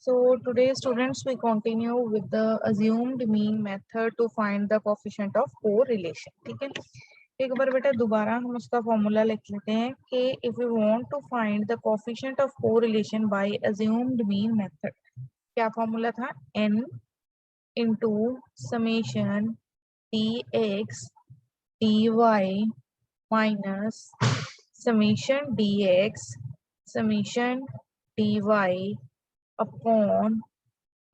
So today students we continue with the assumed mean method to find the coefficient of correlation. ठीक है, एक बार बेटा दोबारा हम उसका फॉर्मूला लिख लेते हैं कि if we want to find the coefficient of correlation by assumed mean method, क्या फॉर्मूला था? n into summation dx dy minus summation dx summation dy upon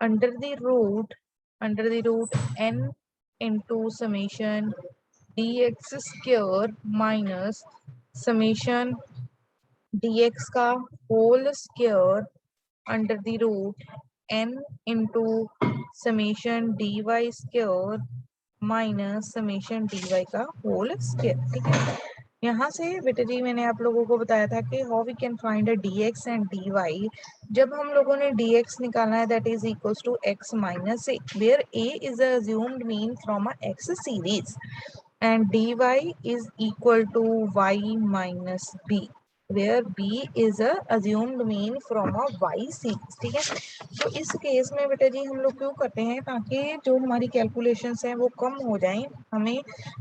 under the root n into summation dx square minus summation dx का whole square under the root n into summation dy square minus summation dy का whole square. ठीक है, यहाँ से बेटा जी मैंने आप लोगों को बताया था कि how we can find a dx and dy. जब हम लोगों ने dx निकालना है that is equals to x minus a, where a is a assumed mean from a x series and dy is equal to y minus b, where b is a assumed mean from a y series. ठीक है, तो इस case में बेटा जी हम लोग क्यों करते हैं, ताकि जो हमारी कैलकुलेशंस हैं वो कम हो जाएं, हमें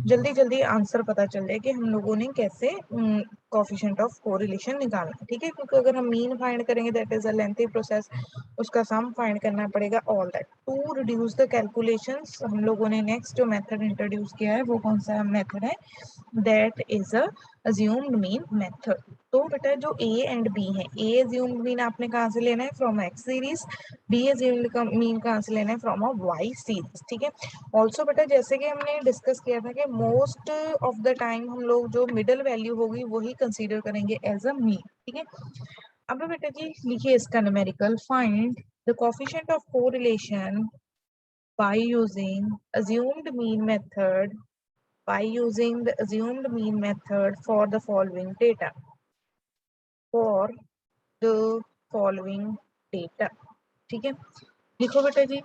जल्दी जल्दी आंसर पता चल जाए कि हम लोगों ने कैसे कोएफिशिएंट ऑफ कोरिलेशन निकालना है. ठीक है, क्योंकि अगर हम मीन फाइंड करेंगे that is a lengthy process, उसका सम फाइंड करना पड़ेगा, all that. To reduce the calculations हम लोगों ने नेक्स्ट जो मेथड इंट्रोड्यूस किया है वो कौन सा मेथड है, that is a assumed mean method. तो बेटा जो a एंड b है, a assumed mean आपने कहाँ से लेना है, from x series, b assumed mean कहाँ से लेना है, फ्रॉम अ y सीरीज. ठीक है, ऑल्सो बेटा जैसे कि हमने डिस्कस किया था कि मोस्ट ऑफ द टाइम हम लोग जो मिडल वैल्यू होगी वही कंसीडर करेंगे एज अ मीन. ठीक है, अब बेटा जी लिखिए इसका numerical, find the coefficient of correlation by using assumed mean method for the following data. ठीक है, लिखो बेटा जी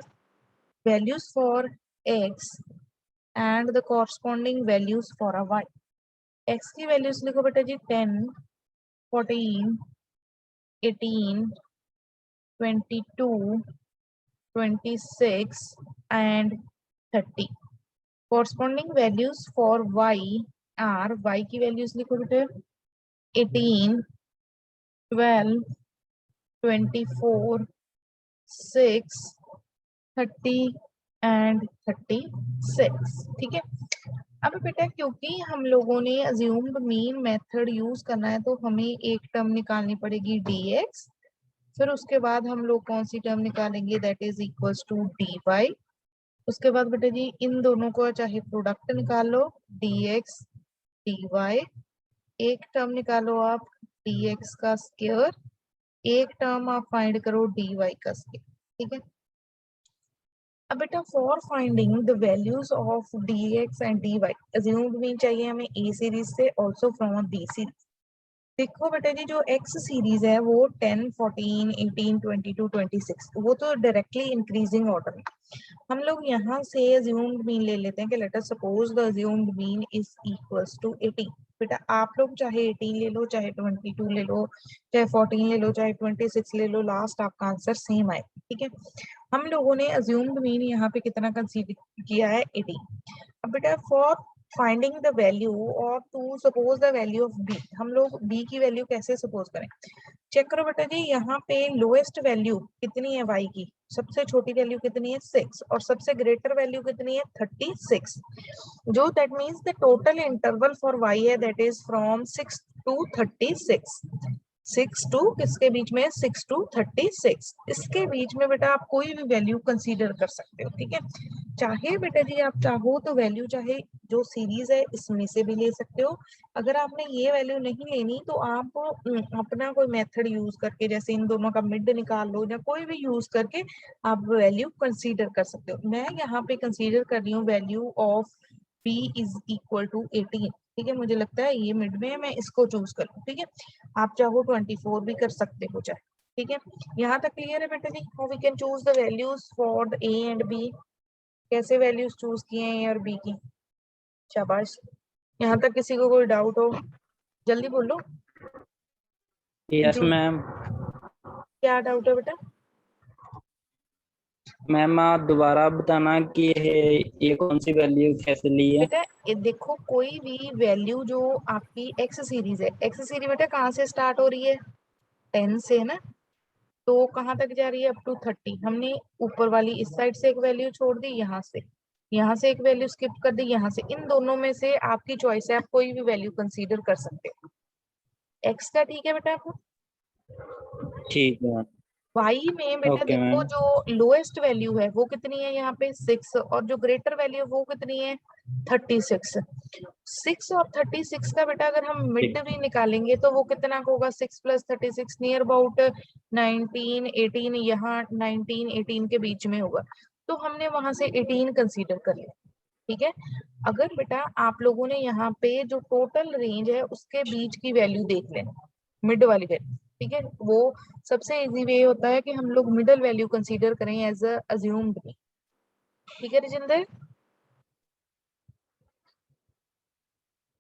values for x and the corresponding values for a y. x की वैल्यूज लिखो बेटा जी 10, 14, 18, 22, 26 and 30. Corresponding values for y are, y की values लिखो बेटे 18, 12, 24, 6, 30 and 36. ठीक है, अब बेटा क्योंकि हम लोगों ने अज्यूम्ड मीन मेथड यूज करना है तो हमें एक टर्म निकालनी पड़ेगी dx, फिर उसके बाद हम लोग कौन सी टर्म निकालेंगे, that is equals to dy. उसके बाद बेटा जी इन दोनों को चाहे प्रोडक्ट निकाल लो dx dy, एक टर्म निकालो आप dx का स्क्वायर, एक टर्म आप फाइंड करो dy का स्क्वायर. ठीक है, अब बेटा for finding the values of dx and dy assumed mean चाहिए हमें a सीरीज से, ऑल्सो फ्रॉम b सीरीज. देखो बेटा जी जो x सीरीज है वो 10, 14, 18, 22, 26 वो तो डायरेक्टली इंक्रीजिंग ऑर्डर में. हम लोग यहाँ से assumed mean ले लेते हैं कि let us suppose the assumed mean is equals to 18. बेटा आप लोग चाहे 18 ले लो, चाहे 22 ले लो, चाहे 14 ले लो, चाहे 26 ले लो, लास्ट आपका आंसर सेम आए. ठीक है, हम लोगों ने assumed mean यहाँ पे कितना कंसीडर किया है 18. अब बेटा फॉर फाइंडिंग द वैल्यू और to suppose the value of b, हम लोग b की वैल्यू कैसे सपोज करें, चेक करो बेटा जी यहाँ पे लोएस्ट वैल्यू कितनी है y की, सबसे छोटी वैल्यू कितनी है 6 और सबसे ग्रेटर वैल्यू कितनी है 36. जो that means the total interval for y है that is from 6 to 36. 6 to किसके बीच में, 6 to 36, इसके बीच में बेटा आप कोई भी वैल्यू कंसीडर कर सकते हो. ठीक है, चाहे बेटा जी आप चाहो तो वैल्यू चाहे जो सीरीज है इसमें से भी ले सकते हो. अगर आपने ये वैल्यू नहीं लेनी तो आप अपना कोई मेथड यूज करके, जैसे इन दोनों का मिड निकाल लो या कोई भी यूज करके आप वैल्यू कंसीडर कर सकते हो. मैं यहाँ पे कंसीडर कर रही हूँ value of p is equal to 18. ठीक है, मुझे लगता है ये मिड में है, मैं इसको चूज करूँ. ठीक है, आप चाहो 24 भी कर सकते हो चाहे. ठीक है, यहाँ तक क्लियर है बेटा जी, how we can choose the values for the a and b, कैसे वैल्यूज चूज किए हैं a और b की. शाबाश, यहाँ तक किसी को कोई डाउट हो जल्दी बोलो. Yes ma'am. क्या डाउट है बेटा? मैम आप दोबारा बताना कि ये कौन सी वैल्यू कैसे ली है। बेटा ये देखो, कोई भी वैल्यू जो आपकी एक्स सीरीज है, एक्स सीरीज बेटा कहाँ से स्टार्ट हो रही है, 10 से है ना, तो कहाँ तक जा रही है, अप टू 30। हमने ऊपर वाली इस साइड से एक वैल्यू छोड़ दी, यहाँ से एक वैल्यू स्किप कर दी, यहाँ से, इन दोनों में से आपकी चॉइस है, आप कोई भी वैल्यू कंसीडर कर सकते हो एक्स का। ठीक है बेटा, आपको ठीक है। वाई में बेटा ओके देखो, मैम। जो लोएस्ट वैल्यू है वो कितनी है यहाँ पे 6, और जो ग्रेटर वैल्यू है वो कितनी है 36। 6 और 36 का बेटा अगर हम मिड ठीक। भी निकालेंगे तो वो कितना होगा, 6 + 36 नियर अबाउट 19 18, यहाँ 19 18 के बीच में होगा, तो हमने वहां से 18 कंसीडर कर लिया। ठीक है, अगर बेटा आप लोगों ने यहाँ पे जो टोटल रेंज है उसके बीच की वैल्यू देख लें, मिड वाली वैल्यू, ठीक है, वो सबसे इजी वे होता है कि हम लोग मिडल वैल्यू कंसीडर करें एज अज्यूम्ड में। ठीक है राजेंद्र,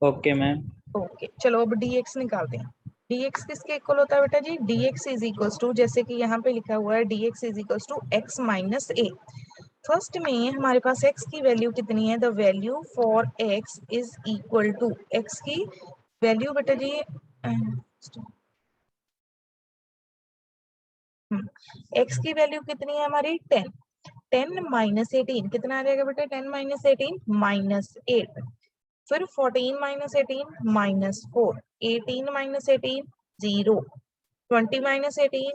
ओके मैम। ओके चलो अब dx निकालते हैं। dx किसके इक्वल होता है बेटा जी, dx इज इक्वल्स टू, जैसे कि यहाँ पे लिखा हुआ है dx is equals to x minus a. First में हमारे पास x की वैल्यू कितनी है, the value for x is equal to, x की वैल्यू बेटा जी x की वैल्यू कितनी है हमारी 10, 10 माइनस 18 कितना आ जाएगा बेटा, 10 माइनस 18 -8, फिर 14 minus 18 -4, 18 minus 18 0, 20 minus 18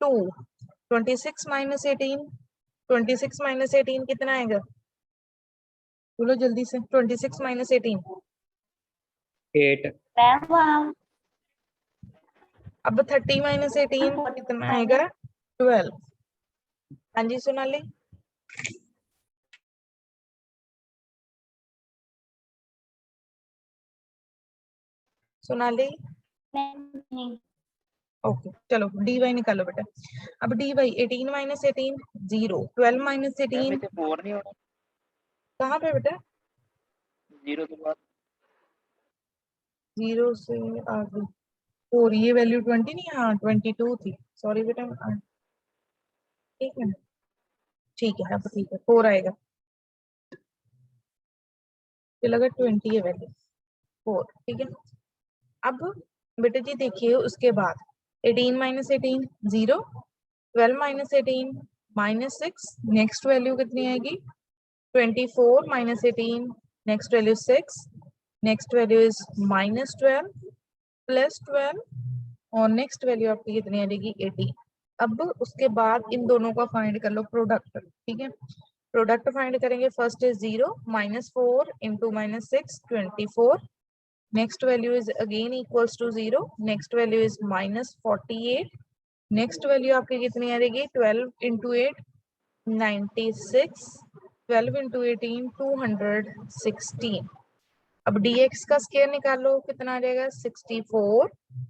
2, 26 minus 18, 26 minus 18 कितना आएगा, बोलो जल्दी से, 26 माइनस 18 8। अब 30 माइनस 18 कितना आएगा 12। हाँ जी सोनाली, सोनाली ओके चलो dy निकालो बेटा। अब dy 18 माइनस 18 0, 12 माइनस 18 4 नहीं होना, कहाँ पे बेटा, 0 के बाद 0 से आगे 4, ये वैल्यू 20 नहीं, हाँ 22 थी, सॉरी बेटा, ठीक है ठीक है, अब ठीक है 4 आएगा, फिर लगा 20 है वैल्यू 4। ठीक है, अब बेटा जी देखिए उसके बाद 18 माइनस 18 0, 12 माइनस 18 -6, नेक्स्ट वैल्यू कितनी आएगी 24 minus 18, next value 6, next value is -12 plus 12, और नेक्स्ट वैल्यू आपकी कितनी आ जाएगी 18। अब उसके बाद इन दोनों का फाइंड कर लो प्रोडक्ट। ठीक है, प्रोडक्ट फाइंड करेंगे, first is 0 -4 into -6 24, next value is again equals to 0, next value is -48, next value आपकी कितनी आ जाएगी 12 into 8 96, 12 into 18 216। अब dx का स्केयर निकालो, कितना आ जाएगा 64,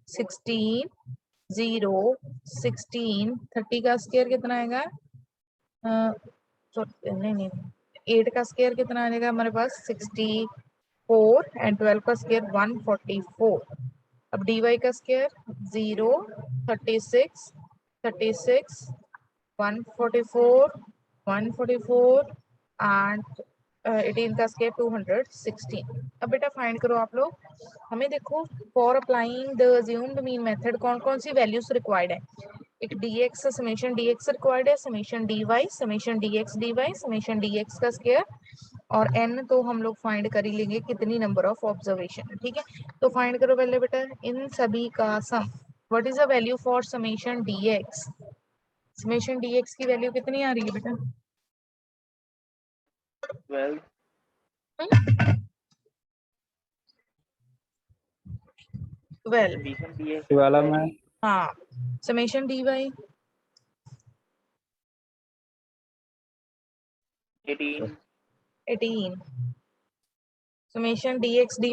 16 0 16, 30 का स्केयर कितना आएगा, नहीं नहीं 8 का स्केयर कितना आ जाएगा हमारे पास 64 एंड 12 का स्केयर 144। अब dy का स्केयर 0 36 36 144 144 एंड 18 का स्केयर 216। अब बेटा फाइंड करो आप लोग, हमें देखो for applying the assumed mean method कौन कौन सी वैल्यूज रिक्वायर्ड है। एक dx समेशन dx रिक्वायर्ड है, summation dy, summation dx dy, summation dx का स्क्वायर, और n तो हम लोग फाइंड कर ही लेंगे कितनी नंबर ऑफ ऑब्जर्वेशन। ठीक है, तो फाइंड करो पहले बेटा इन सभी का sum. What is the value for summation dx, summation dx की वैल्यू कितनी आ रही है बेटा 12 12। समीशन dx वाला by मैं। हाँ, summation dy 18 18, summation dx dy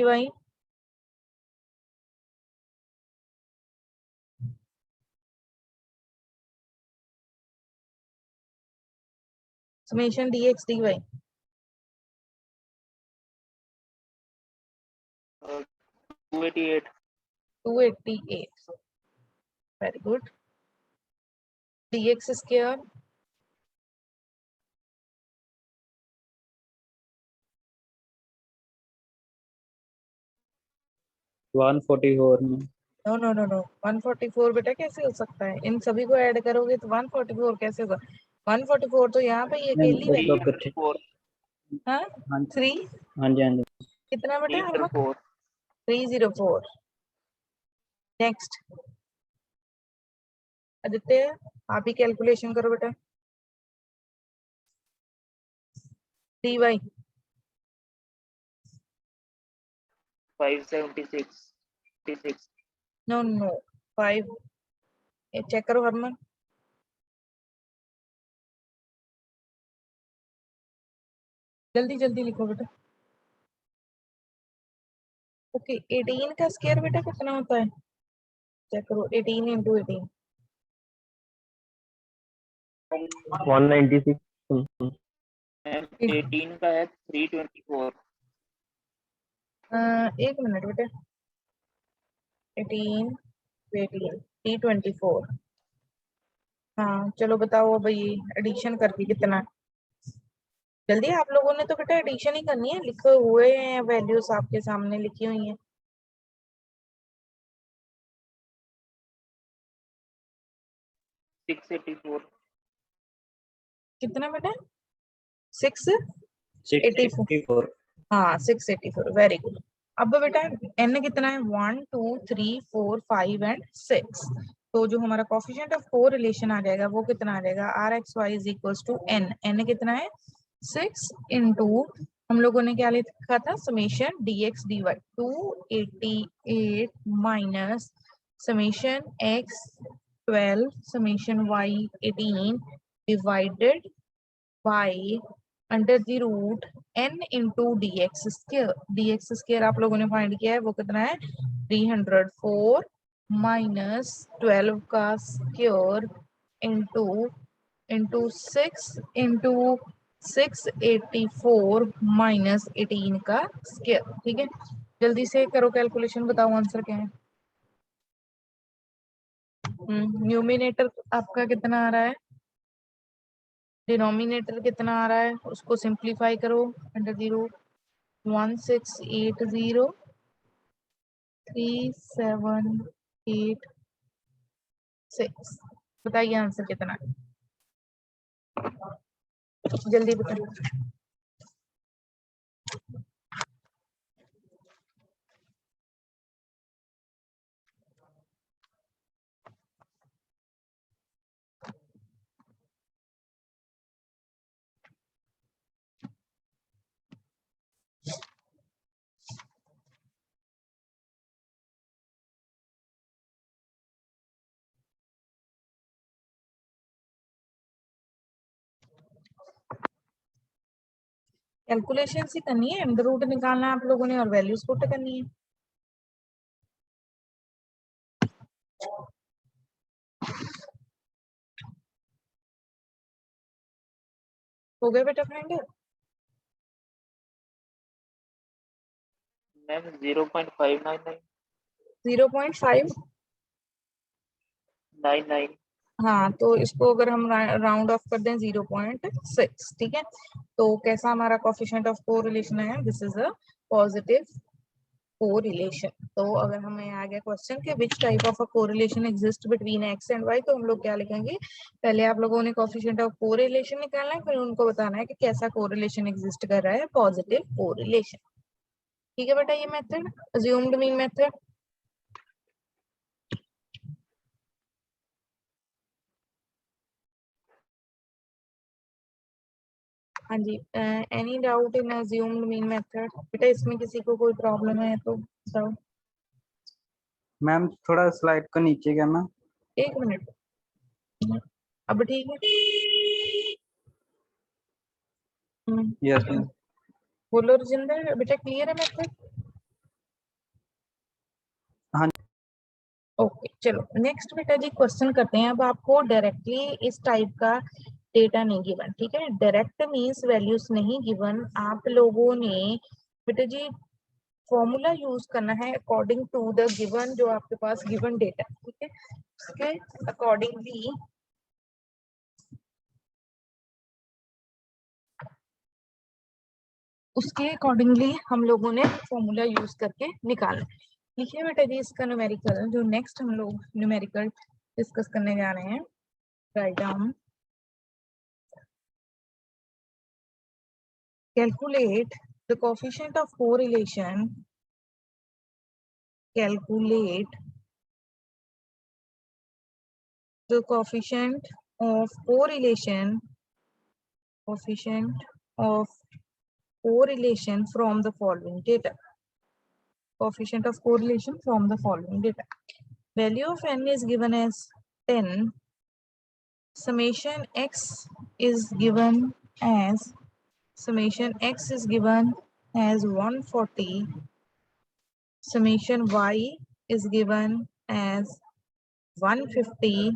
summation dx dy 288 288, very good. dx square 144 में। नो नो नो नो 144 बेटा कैसे हो सकता है? इन सभी को ऐड करोगे तो 144 कैसे होगा? 144 तो यहाँ पे ये नहीं, अकेली वो वैल्यू तो कुछ। फोर हाँ हाँ 3 हाँ जी, हाँ जी। कितना बेटा हरमन? 304 304। नेक्स्ट आदित्य आप ही कैलकुलेशन करो बेटा। dy 576 नो नो 5 चेक करो हरमन। जल्दी जल्दी लिखो बेटा। ओके 18 का स्क्वायर बेटा कितना होता है? चेक करो 18 इंटू 18 196। मैम 18 का है 324 एक मिनट बेटा 18 18 324 हाँ चलो बताओ अब ये एडिशन करके कितना? जल्दी आप लोगों ने तो बेटा एडिशन ही करनी है, लिखे हुए हैं वैल्यूज आपके सामने लिखी हुई हैं। 684 कितना बेटा? 684 664। हाँ 684 वेरी गुड। अब बेटा n कितना है? 1 2 3 4 5 एंड 6। तो जो हमारा कोफिशिएंट ऑफ कोरिलेशन आ जाएगा वो कितना आ जाएगा? rxy is equals to n। n कितना है? 6 इंटू हम लोगों ने क्या लिखा था? Summation dx dy 288 minus summation x 12 summation y 18 divided by under the root n into dx square आप लोगों ने फाइंड किया है वो कितना है? 304 माइनस 12 का square into into 6 into 684 minus 18 का स्क्वायर। ठीक है जल्दी से करो कैलकुलेशन, बताओ आंसर क्या है? न्यूमिनेटर आपका कितना आ रहा है? डिनोमिनेटर कितना आ रहा है? उसको सिंप्लीफाई करो अंडर द रूट 1680 3786। बताइए आंसर कितना है? जल्दी बताइए। कैलकुलेशन ही करनी है, अंडर रूट निकालना है आप लोगों ने और वैल्यूज पुट करनी है। हो गया बेटा फ्रेंड? मैम 0.599 0.5 99 हाँ तो इसको अगर हम राउंड ऑफ कर दें 0.6 ठीक है। तो कैसा हमारा कोफिशिएंट ऑफ कोरिलेशन है? This is a positive correlation. तो अगर हमें आ गया क्वेश्चन कि which type of a correlation exist between x and y, तो हम लोग क्या लिखेंगे? पहले आप लोगों ने कोफिशिएंट ऑफ कोरिलेशन निकालना है, फिर उनको बताना है कि कैसा कोरिलेशन एग्जिस्ट कर रहा है, पॉजिटिव कोरिलेशन। ठीक है बेटा ये मेथड अज्यूम्ड मीन मेथड। हाँ जी any doubt in assumed mean method? बेटा इसमें किसी को कोई प्रॉब्लम है तो बताओ। मैम थोड़ा स्लाइड को नीचे करना। एक मिनट अब ठीक है? Yes ma'am. बोलो रजिंदर बेटा क्लियर है मेथड? हाँ। ओके चलो नेक्स्ट बेटा जी क्वेश्चन करते हैं। अब आपको डायरेक्टली इस टाइप का डेटा नहीं गिवन, ठीक है? डायरेक्ट मींस वैल्यूज नहीं गिवन, आप लोगों ने बेटा जी फॉर्मूला यूज करना है अकॉर्डिंग टू द गिवन जो आपके पास गिवन डेटा, ठीक है? उसके अकॉर्डिंगली हम लोगों ने फॉर्मूला यूज करके निकालना है। लिखिए बेटा जी इसका न्यूमेरिकल, जो नेक्स्ट हम लोग न्यूमेरिकल डिस्कस करने जा रहे हैं। Write down, calculate the coefficient of correlation, calculate the coefficient of correlation, coefficient of correlation from the following data, coefficient of correlation from the following data. Value of n is given as 10, summation x is given as, summation x is given as 140, summation y is given as 150,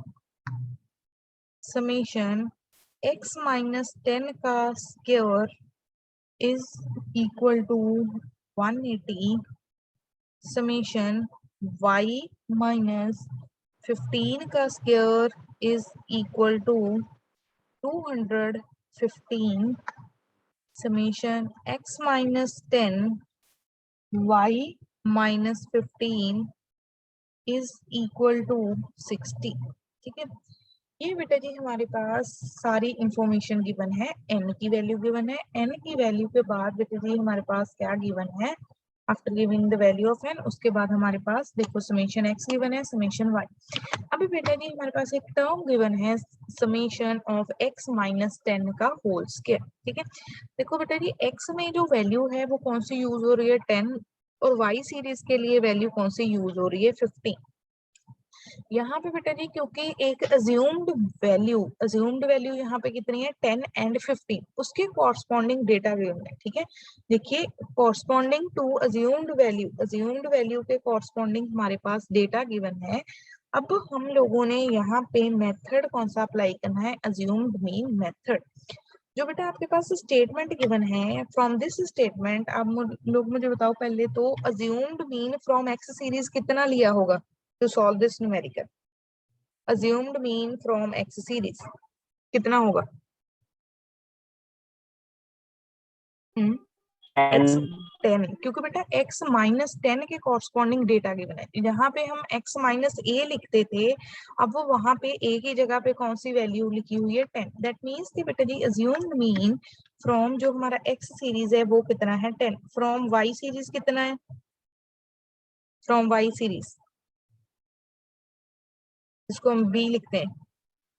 summation x minus 10 का square is equal to 180, summation y minus 15 का square is equal to 215, summation x minus 10 y minus 15 is equal to 60। ठीक है, ये बेटा जी हमारे पास सारी information given है, n की वैल्यू गिवन है, n की वैल्यू के बाद बेटा जी हमारे पास क्या गिवन है, after giving the value of n उसके बाद हमारे पास देखो समेशन x गिवन है, समेशन y। अभी बेटा जी हमारे पास एक टर्म गिवन है समेशन ऑफ x माइनस 10 का होल स्क्वायर। ठीक है, देखो बेटा जी x में जो वैल्यू है वो कौन सी यूज हो रही है 10, और y सीरीज के लिए वैल्यू कौन सी यूज हो रही है 15। यहाँ पे बेटा जी क्योंकि एक अज्यूम्ड वैल्यू यहाँ पे कितनी है 10 एंड 15, उसके कॉरस्पॉन्डिंग डेटा गिवन है। ठीक है, देखिए कॉरस्पॉन्डिंग टू अज्यूम्ड वैल्यू के कॉरस्पॉन्डिंग हमारे पास डेटा गिवन है। अब हम लोगों ने यहाँ पे मेथड कौन सा अप्लाई करना है, अज्यूम्ड मीन मेथड। जो बेटा आपके पास स्टेटमेंट गिवन है, फ्रॉम दिस स्टेटमेंट आप लोग मुझे बताओ पहले तो assumed mean from x series कितना लिया होगा to solve this numerical. assumed mean from x series कितना होगा? x 10, क्योंकि बेटा x माइनस 10 के कॉरस्पॉन्डिंग डेटा गिवन है। यहाँ पे हम x माइनस a लिखते थे, अब वो वहां पे a की जगह पे कौन सी वैल्यू लिखी हुई है 10। दैट मीन्स कि बेटा जी assumed mean फ्रॉम जो हमारा x सीरीज है वो कितना है 10, फ्रॉम y सीरीज कितना है, फ्रॉम y सीरीज इसको हम b लिखते हैं,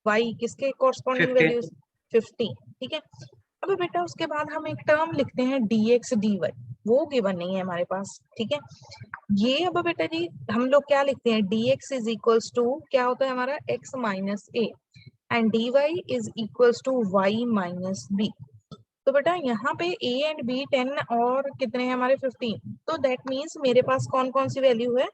y किसके कॉरस्पॉन्डिंग वैल्यू 50। ठीक है, अब बेटा उसके बाद हम एक टर्म लिखते हैं dx dy, वो गिवन नहीं है हमारे पास। ठीक है, ये अब बेटा जी हम लोग क्या लिखते हैं, dx इज इक्वल्स टू क्या होता है हमारा x minus a and dy is equals to y minus b। तो बेटा यहाँ पे a एंड b 10 और कितने हैं हमारे 15, तो दैट मीन्स मेरे पास कौन कौन सी वैल्यू है,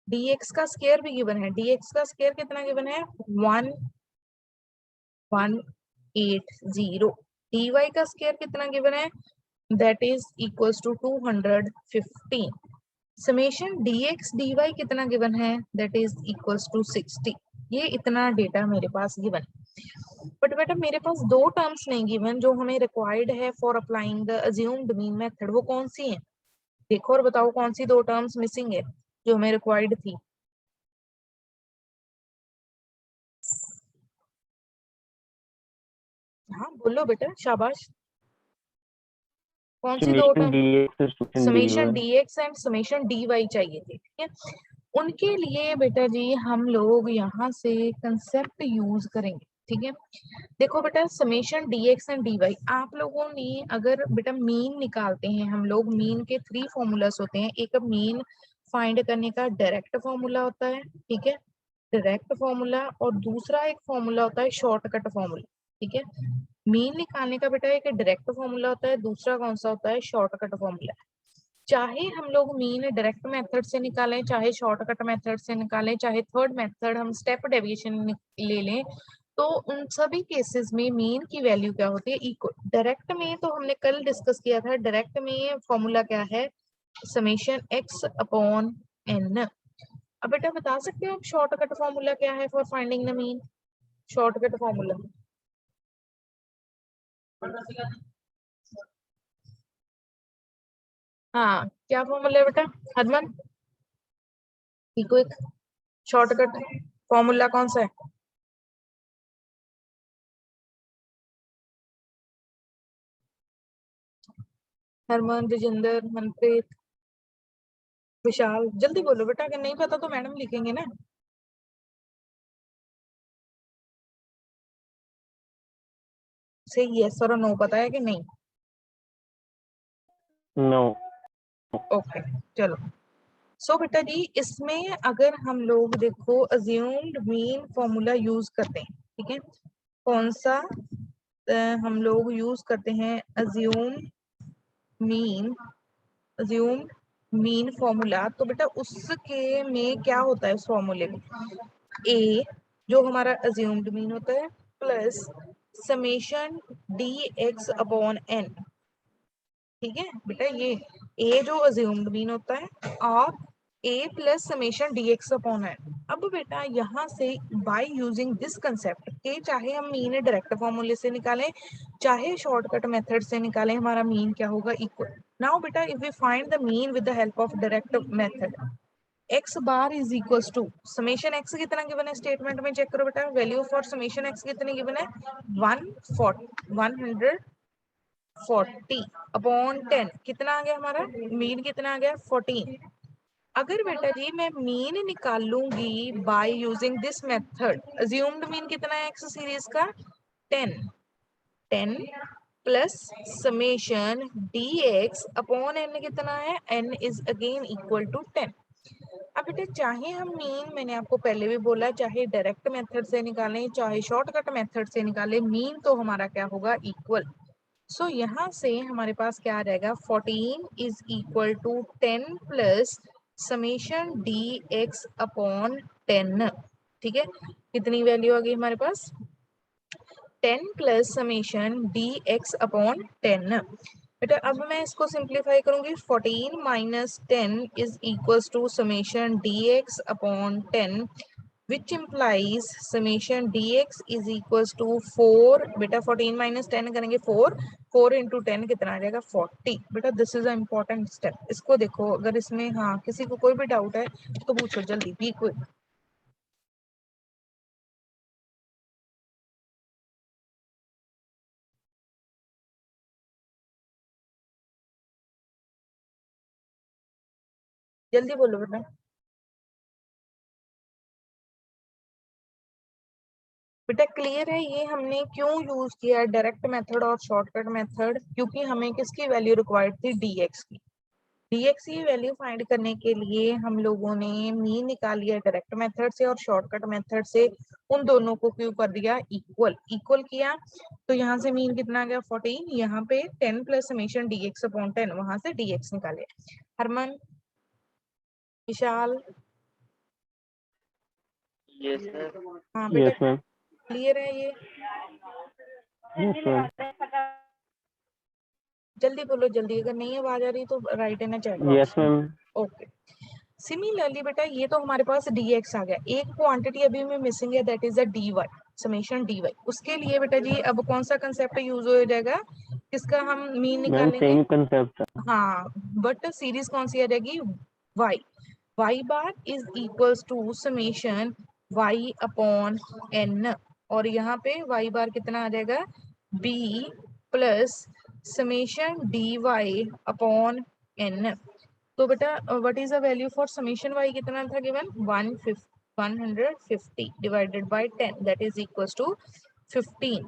dx का स्क्वायर भी गिवन है, dx का स्क्वायर कितना गिवन है 1180, dy का स्क्वायर कितना गिवन है that is equals to 215, summation dx dy कितना गिवन है दैट इज इक्वल्स टू 60। ये इतना डेटा मेरे पास गिवन, बट बेटा मेरे पास दो टर्म्स नहीं गिवन जो हमें रिक्वायर्ड है for applying the assumed mean method. वो कौन सी है, देखो और बताओ कौन सी दो टर्म्स मिसिंग है जो हमें रिक्वायर्ड थी। हाँ बोलो बेटा, शाबाश, कौन सी दो term, summation dx and summation dy चाहिए थे। ठीक है, उनके लिए बेटा जी हम लोग यहाँ से कंसेप्ट यूज करेंगे। ठीक है, देखो बेटा समेशन dx एंड dy आप लोगों ने अगर बेटा मीन निकालते हैं, हम लोग मीन के 3 फॉर्मूलास होते हैं, एक मीन फाइंड करने का डायरेक्ट फॉर्मूला होता है, ठीक है डायरेक्ट फॉर्मूला, और दूसरा एक फॉर्मूला होता है शॉर्टकट फॉर्मूला। ठीक है, मीन निकालने का बेटा एक डायरेक्ट फॉर्मूला होता है, दूसरा कौन सा होता है शॉर्टकट फॉर्मूला। चाहे हम लोग मीन डायरेक्ट मेथड से निकालें, चाहे शॉर्टकट मेथड से निकालें, चाहे थर्ड मेथड हम स्टेप डेविएशन ले लें, तो उन सभी केसेस में मीन की वैल्यू क्या होती है इक्वल। डायरेक्ट में तो हमने कल डिस्कस किया था, डायरेक्ट में फॉर्मूला क्या है समेशन x अपॉन n। अब बेटा बता सकते हो आप शॉर्टकट फॉर्मूला क्या है for finding the mean, shortcut formula हाँ क्या फॉर्मूला है बेटा हरमन, क्विक शॉर्टकट फॉर्मूला कौन सा है? हरमन, रजिंदर, मनप्रीत, विशाल, जल्दी बोलो बेटा, अगर नहीं पता तो मैडम लिखेंगे ना। से यस और नो पता है कि नहीं? नो। ओके चलो। सो बेटा जी, इसमें अगर हम लोग देखो अज्यूम्ड मीन फॉर्मूला यूज करते हैं, ठीक है, कौन सा हम लोग यूज करते हैं? Assumed mean formula. तो बेटा उसके में क्या होता है? उस फॉर्मूले में ए जो हमारा अज्यूम्ड मीन होता है plus summation D x upon n, ठीक है बेटा, ये ए जो अज्यूम्ड मीन होता है और A plus summation D x upon N. अब बेटा यहाँ से बाय यूजिंग दिस कंसेप्ट के चाहे हम मीन डायरेक्ट फॉर्मूले से निकालें चाहे शॉर्टकट मेथड से निकालें, हमारा मीन क्या होगा? इक्वल। नाउ बेटा if we find the mean with the help of direct method, x bar is equals to summation x कितना गिवन है स्टेटमेंट में? चेक करो बेटा, वैल्यू फॉर समेशन x कितनी गिवन है? 140 अपॉन 10 कितना आ गया हमारा मीन? कितना आ गया? 14। अगर बेटा जी मैं मीन निकाल लूंगी by using this method, assumed mean कितना है x सीरीज का? 10 plus summation dx upon n कितना है? n is again equal to 10। अब बेटा चाहे हम मीन, मैंने आपको पहले भी बोला, चाहे डायरेक्ट मेथड से निकालें चाहे शॉर्टकट मेथड से निकालें, मीन तो हमारा क्या होगा? इक्वल। सो यहाँ से हमारे पास क्या आ जाएगा? 14 is equal to 10 plus summation D x upon 10, ठीक है, कितनी वैल्यू आ गई हमारे पास? 10 plus summation D x upon 10। बेटा अब मैं इसको सिंप्लीफाई करूंगी, 14 minus 10 is equals to summation D x upon 10 which implies summation dx is equals to 4। बेटा 14 माइनस 10 करेंगे 4 इंटू 10 कितना आ जाएगा? 40। बेटा this is a important step, इसको देखो, अगर इसमें हाँ किसी को कोई भी डाउट है तो पूछो जल्दी, बी क्विक। जल्दी बोलो बेटा। बेटा क्लियर है ये हमने क्यों यूज किया डायरेक्ट मेथड और शॉर्टकट मेथड? क्योंकि हमें किसकी वैल्यू रिक्वायर्ड थी? dx की। dx की वैल्यू फाइंड करने के लिए हम लोगों ने मीन निकाल लिया डायरेक्ट मेथड से और शॉर्टकट मेथड से, उन दोनों को क्यों कर दिया? इक्वल। इक्वल किया तो यहाँ से मीन कितना आ गया? 14। यहाँ पे 10 प्लस समेशन dx अपॉन 10, वहां से dx निकाले। हरमन, विशाल, यस सर। हाँ यस बेटा मैम। क्लियर है ये? Yes ma'am. जल्दी बोलो जल्दी, अगर नहीं आवाज आ रही तो राइट इन चैट यस बॉक्स में। मैम। ओके। सिमिलरली बेटा ये तो हमारे पास dx आ गया, एक क्वांटिटी अभी में मिसिंग है, that is a dy, summation dy। उसके लिए बेटा जी अब कौन सा कंसेप्ट यूज हो जाएगा? किसका हम मीन मैम निकालेंगे? Same concept. हाँ बट सीरीज कौन सी आ जाएगी? y। y bar is equals to summation y upon n, और यहाँ पे y बार कितना आ जाएगा? b plus summation dy upon n। तो बेटा what is the value for summation y कितना था given? 150 divided by 10 that is equals to 15।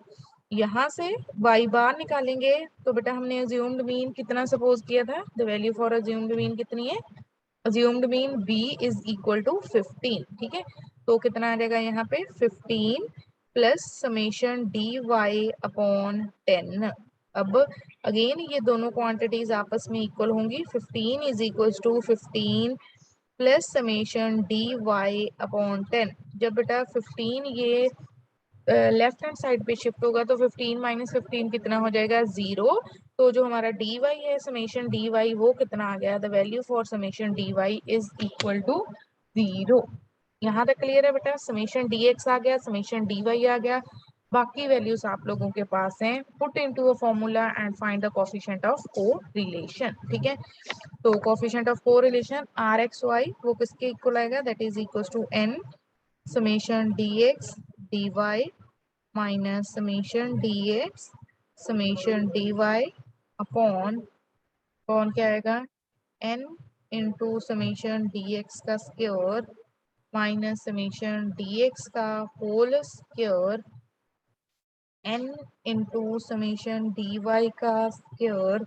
यहाँ से y बार निकालेंगे तो बेटा हमने अज्यूम्ड मीन कितना सपोज किया था? The value for assumed mean कितनी है? Assumed mean b is equal to 15, ठीक है, तो कितना आ जाएगा यहाँ पे? 15 प्लस समेशन dy अपॉन 10। अब अगेन ये दोनों क्वांटिटीज आपस में इक्वल होंगी, 15 is equals to 15 plus summation dy upon 10। जब बेटा 15 ये लेफ्ट हैंड साइड पे शिफ्ट होगा तो 15 माइनस 15 कितना हो जाएगा? 0। तो जो हमारा dy है समेशन dy वो कितना आ गया? The value for summation dy is equal to 0। यहाँ तक क्लियर है बेटा? समेशन dx आ गया, समेशन dy आ गया, बाकी वैल्यूज आप लोगों के पास हैं, put into a formula and find the coefficient of correlation. ठीक है, तो coefficient of correlation R X Y वो किसके इक्वल आएगा, that is equal to N summation D X D Y minus summation D X summation D Y upon कौन क्या आएगा n into summation D X का square minus summation D X का whole square n into summation D Y का square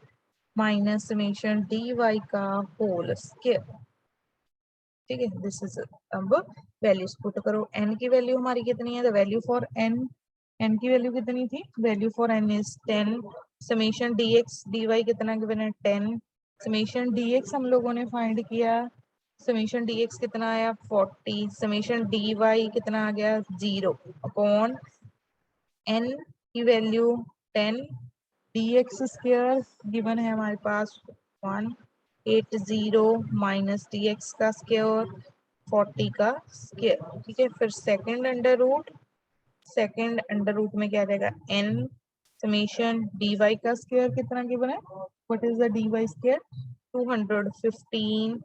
minus summation D Y का whole square. ठीक है, this is अब वैल्यूज पुट करो। n की वैल्यू हमारी कितनी है, द वैल्यू फॉर n की वैल्यू कितनी थी, value for n is 10 summation dx dy कितना गिवन है 10 समेशन dx हम लोगों ने फाइंड किया, समेशन dx कितना आया 40 समेशन dy कितना आ गया 0 अपॉन n की वैल्यू 10 dx स्क्वायर गिवन है हमारे पास 180 माइनस dx का स्क्वायर 40 का स्क्वायर। ठीक है, फिर सेकंड अंडर रूट में क्या रहेगा n समेशन dy का स्क्वायर कितना गिवन है, what is the dy square 215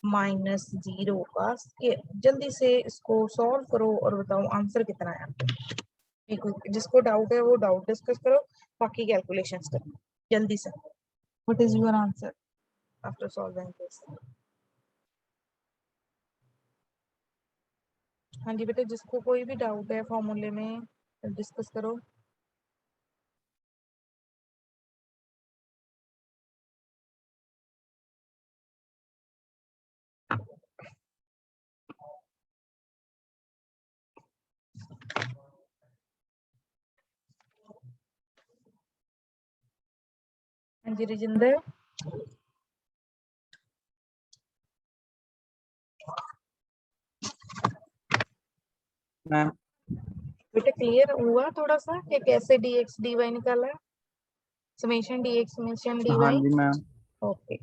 minus 0 का स्क्वायर। जल्दी से इसको सॉल्व करो और बताओ आंसर कितना है आपको। जिसको डाउट है वो डाउट डिस्कस करो, बाकी कैलकुलेशंस करो जल्दी से। What is your answer after solving this. हाँ जी बेटा, जिसको कोई भी डाउट है फॉर्मूले में डिस्कस करो। हाँ जी राजेंद्र, मैम बेटा क्लियर हुआ थोड़ा सा कि कैसे dx dy निकाला, समेशन dx समेशन dy। हाँ जी मैम। ओके,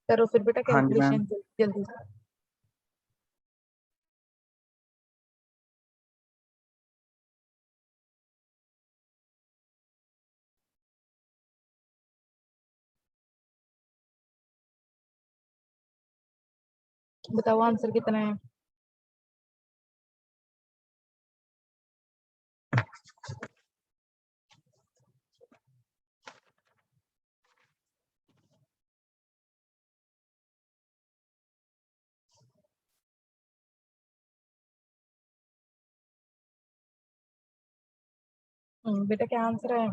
करो फिर बेटा हाँ जी मैम। कैलकुलेशन जल्दी से। बताओ आंसर कितना है। बेटा क्या आंसर है।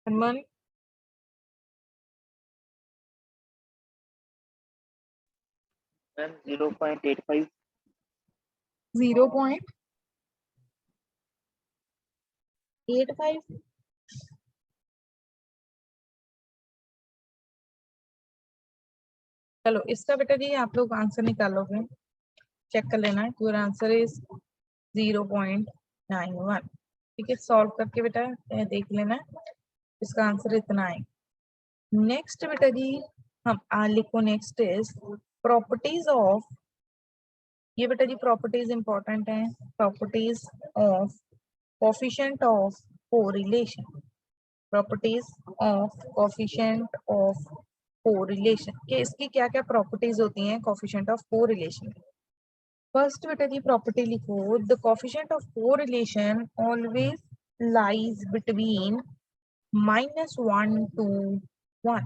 हनुमान, मैम 0.85। 0.85। चलो इसका बेटा जी आप लोग आंसर निकालोगे, चेक कर लेना। Your answer is 0.91। ठीक है, सॉल्व करके बेटा देख लेना, इसका आंसर इतना है। नेक्स्ट बेटा जी हम लिखो, नेक्स्ट इज प्रॉपर्टीज ऑफ, ये बेटा जी प्रॉपर्टीज इंपॉर्टेंट है, properties of coefficient of correlation, properties of coefficient of correlation के इसकी क्या क्या प्रॉपर्टीज होती हैं कोफिशिएंट ऑफ कोरिलेशन। फर्स्ट बेटा जी प्रॉपर्टी लिखो, the coefficient of correlation always lies between -1 to 1।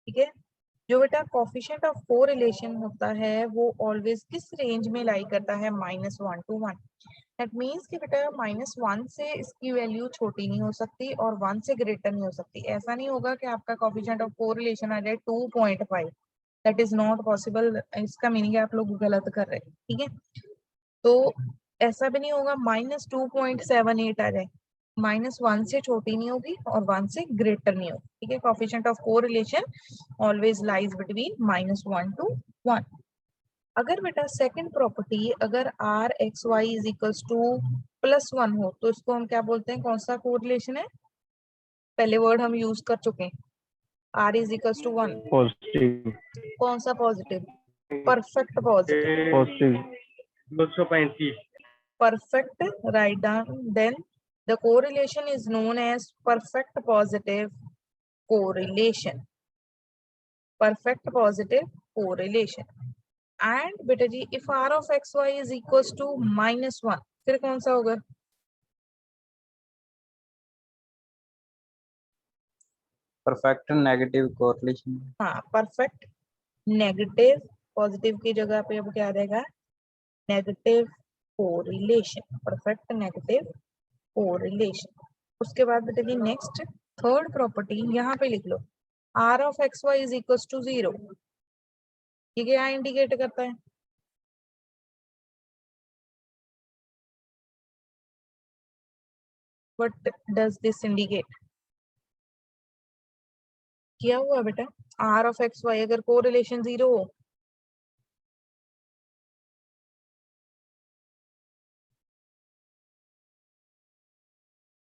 ठीक है, जो बेटा कोफिशिएंट ऑफ कोरिलेशन होता है वो ऑलवेज किस रेंज में लाई करता है, -1 to 1। दैट मीन्स कि बेटा -1 से इसकी वैल्यू छोटी नहीं हो सकती और 1 से ग्रेटर नहीं हो सकती। ऐसा नहीं होगा कि आपका कोफिशिएंट ऑफ कोरिलेशन आ जाए 2.5, दैट इज नॉट पॉसिबल। इसका मीनिंग है आप लोग गलत कर रहे हैं। ठीक है, तो ऐसा भी नहीं होगा -2.78 आ जाए, -1 से छोटी नहीं होगी और 1 से ग्रेटर नहीं होगी। ठीक है, coefficient of correlation always lies between -1 to 1। अगर बेटा सेकंड प्रॉपर्टी, अगर r x y is equals to +1 हो तो इसको हम क्या बोलते हैं, कौन सा कोरिलेशन है? पहले वर्ड हम यूज कर चुके हैं, r is equal to 1। Positive कौन सा positive? Perfect positive. Positive 235 Perfect, write down. Then the correlation is known as perfect positive correlation. Perfect positive correlation. And बेटा जी, if r of xy is equals to -1, फिर कौन सा होगा? Perfect negative correlation. हाँ, perfect negative, positive की जगह पे अब क्या रहेगा? Negative correlation, perfect negative correlation. उसके बाद बेटा जी नेक्स्ट थर्ड प्रॉपर्टी यहाँ पे लिख लो, r of xy is equals to 0। ये क्या इंडिकेट करता है? What does this indicate? क्या हुआ बेटा? r of xy अगर कोरिलेशन 0 हो,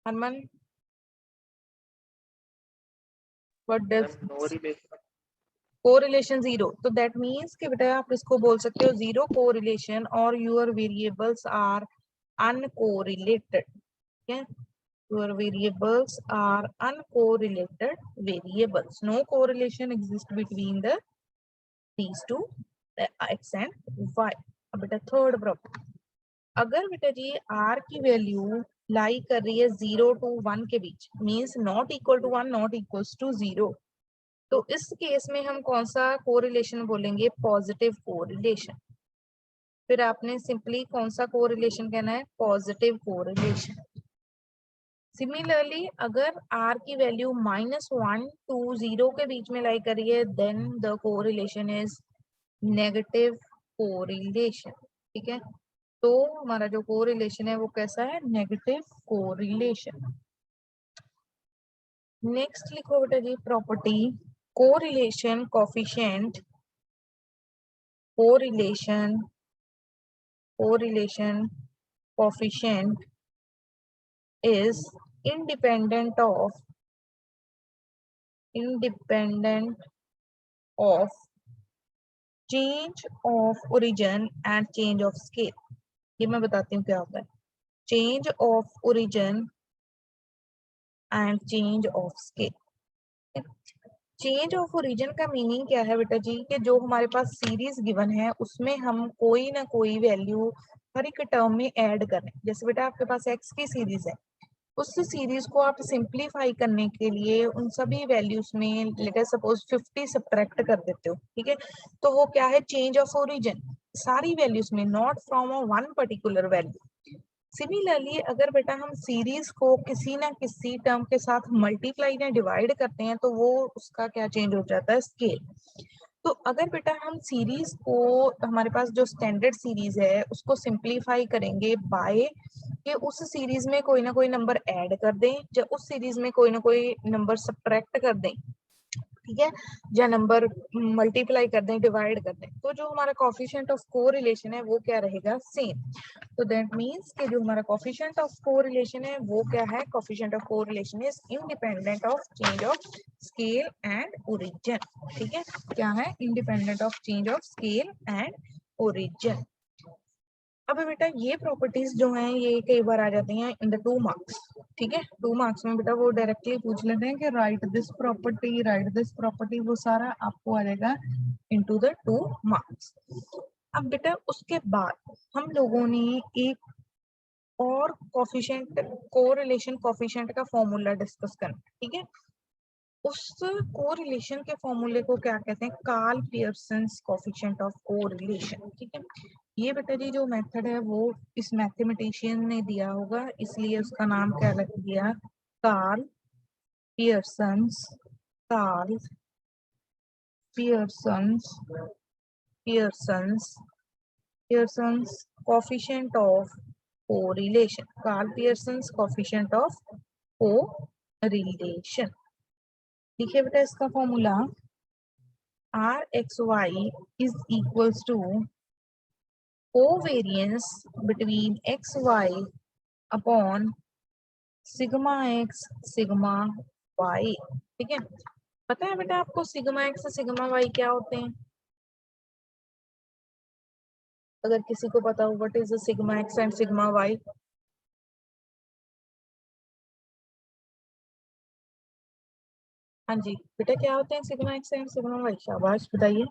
Harman, what does no relation. Correlation 0? तो दैट मीन्स कि बेटा आप इसको बोल सकते हो 0 कोरिलेशन और योर वेरिएबल्स आर अनकोरिलेटेड। ठीक है, your variables are uncorrelated variables. No correlation exists between these two, x and y. अब बेटा थर्ड प्रॉपर्टी, अगर बेटा जी r की वैल्यू लाई कर रही है 0 to 1 के बीच, means not equal to 1 not equals to 0, तो इस केस में हम कौन सा कोरिलेशन बोलेंगे? Positive correlation. फिर आपने सिंपली कौन सा कोरिलेशन कहना है? Positive correlation. सिमिलरली अगर r की वैल्यू -1 to 0 के बीच में लाई कर रही है, then the correlation is negative correlation. ठीक है, तो हमारा जो कोरिलेशन है वो कैसा है? Negative correlation. नेक्स्ट लिखो बेटा जी property, correlation coefficient, correlation coefficient is independent of change of origin and change of scale। ये मैं बताती हूँ क्या होता है, change of origin and change of scale। Change of origin का मीनिंग क्या है बेटा जी? कि जो हमारे पास सीरीज गिवन है उसमें हम कोई ना कोई वैल्यू हर एक टर्म में ऐड करें। जैसे बेटा आपके पास एक्स की सीरीज है, उस सीरीज को आप सिंप्लीफाई करने के लिए उन सभी वैल्यूज में लेट अस सपोज 50 सब्ट्रैक्ट कर देते हो। ठीक है, तो वो क्या है? चेंज ऑफ ओरिजिन, सारी वैल्यूज में, not from a one particular value. Similarly अगर बेटा हम सीरीज को किसी ना किसी टर्म के साथ मल्टीप्लाई या डिवाइड करते हैं तो वो उसका क्या चेंज हो जाता है? स्केल। तो अगर बेटा हम सीरीज को, हमारे पास जो स्टैंडर्ड सीरीज है उसको सिंप्लीफाई करेंगे बाय कि उस सीरीज में कोई ना कोई नंबर ऐड कर दें या उस सीरीज में कोई ना कोई नंबर सब्ट्रैक्ट कर दें, ठीक है, या नंबर मल्टीप्लाई कर दें, डिवाइड कर दें, तो जो हमारा कोफिशिएंट ऑफ कोरिलेशन है वो क्या रहेगा? सेम। तो दैट मींस कि जो हमारा कोफिशिएंट ऑफ कोरिलेशन है वो क्या है? Coefficient of correlation is independent of change of scale and origin. ठीक है, क्या है? Independent of change of scale and origin. अब बेटा ये प्रॉपर्टीज जो हैं ये कई बार आ जाती हैं इन द 2 मार्क्स। ठीक है, 2 मार्क्स में बेटा वो डायरेक्टली पूछ लेते हैं कि राइट दिस प्रॉपर्टी, वो सारा आपको आ जाएगा इनटू द 2 मार्क्स। अब बेटा उसके बाद हम लोगों ने एक और कोफिशिएंट, कोरिलेशन कोफिशिएंट का फॉर्मूला डिस्कस करना। ठीक है, उस कोरिलेशन के फॉर्मूले को क्या कहते हैं? Karl Pearson's coefficient of correlation. ठीक है, ये बेटा जी जो मेथड है वो इस मैथमेटिशियन ने दिया होगा, इसलिए उसका नाम क्या रख दिया? Karl Pearson's, Karl Pearson's Pearson's Pearson's coefficient of correlation, Karl Pearson's coefficient of correlation. देखिए बेटा इसका formula, rxy is equals to covariance between xy upon sigma x sigma y. ठीक है, पता है बेटा आपको सिग्मा एक्स सिग्मा वाई क्या होते हैं? अगर किसी को पता हो what is sigma x and sigma y? हाँ जी बेटा, क्या होते हैं sigma x and sigma y? शाबाश, बताइए।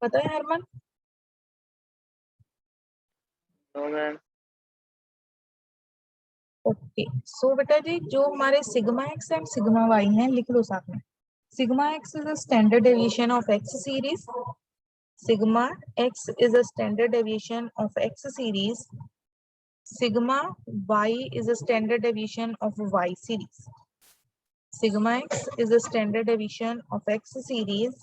पता है Harman? No ma'am. Okay, so बेटा जी जो हमारे sigma x and sigma y हैं, लिख लो साथ में। Sigma x is a standard deviation of x series. Sigma x is a standard deviation of x series. Sigma y is a standard deviation of y series. Sigma x is a standard deviation of x series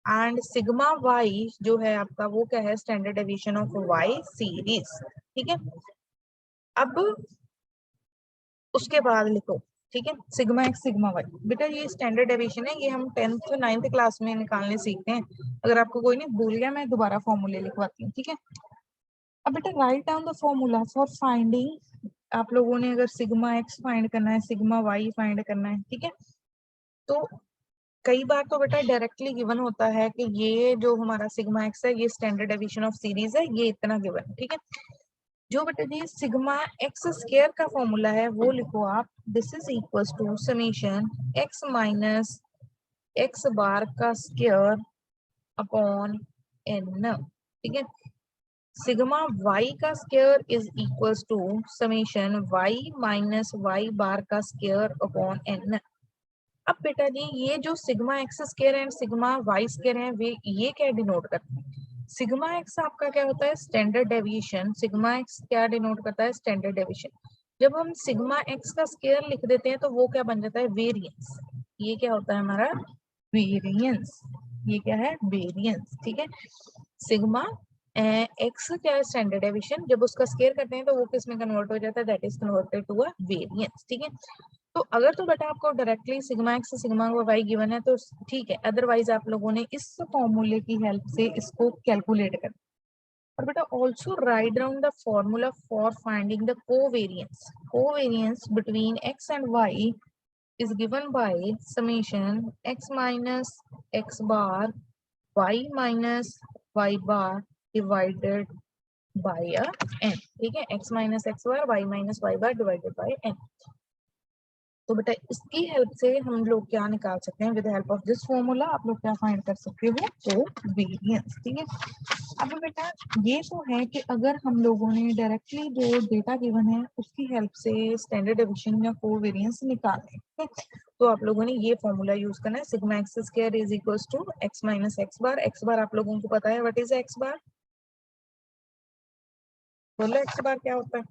and sigma y जो है आपका वो क्या है? Standard deviation of y series. ठीक है, अब उसके बाद लिखो, ठीक है, सिग्मा एक्स सिग्मा वाई। बेटा ये स्टैंडर्ड डेविएशन है, ये हम 10th 9th क्लास में निकालने सीखते हैं। अगर आपको कोई नहीं भूल गया, मैं दोबारा फॉर्मूले लिखवाती हूँ। ठीक है, अब बेटा right down the formula for finding. आप लोगों ने अगर सिग्मा एक्स फाइंड करना है, सिग्मा वाई फाइंड करना है, ठीक है, तो कई बार तो बेटा डायरेक्टली गिवन होता है कि ये जो हमारा सिग्मा एक्स है ये स्टैंडर्ड डेविएशन ऑफ सीरीज है, ये इतना गिवन है। ठीक है, जो बेटा जी सिग्मा एक्स स्क्वायर का फॉर्मूला है वो लिखो आप। This is equals to summation x minus x bar का स्क्वायर अपॉन एन। ठीक है, सिग्मा वाई का square is equals to summation y minus y bar का स्क्वायर अपॉन एन। अब बेटा जी ये जो sigma x square and sigma y square है वे ये क्या डिनोट करते हैं? सिग्मा एक्स आपका क्या होता है? Standard deviation. सिग्मा एक्स क्या डिनोट करता है? Standard deviation. जब हम सिग्मा एक्स का स्क्वायर लिख देते हैं तो वो क्या बन जाता है? वेरिएंस। ये क्या होता है हमारा? वेरिएंस। ये क्या है? वेरिएंस। ठीक है, सिग्मा एक्स क्या है? Standard deviation. जब उसका स्क्वायर करते हैं तो वो किस में कन्वर्ट हो जाता है? That is converted to a variance. ठीक है, तो अगर तो बेटा आपको directly sigma x sigma y given है तो ठीक है, अदरवाइज आप लोगों ने इस फॉर्मूले की हेल्प से इसको कैलकुलेट करना। और बेटा also write down the formula for finding the covariance. Covariance between x and y is given by summation x minus x bar y minus y bar divided by a n। ठीक है, x minus x bar y minus y bar divided by n। तो बेटा इसकी help से हम लोग क्या निकाल सकते हैं? With help of this formula आप लोग क्या फाइंड कर सकते हो? तो वेरिएंस। ठीक है, अब बेटा ये तो है कि अगर हम लोगों ने डायरेक्टली जो डेटा गिवन है उसकी हेल्प से स्टैंडर्ड डेविएशन या कोवेरिएंस निकालना है, ठीक है, तो आप लोगों ने ये फॉर्मूला यूज करना है। Sigma x square is equals to x minus x bar. X bar आप लोगों को पता है व्हाट इज एक्स बार? बोलो एक्स बार क्या होता है?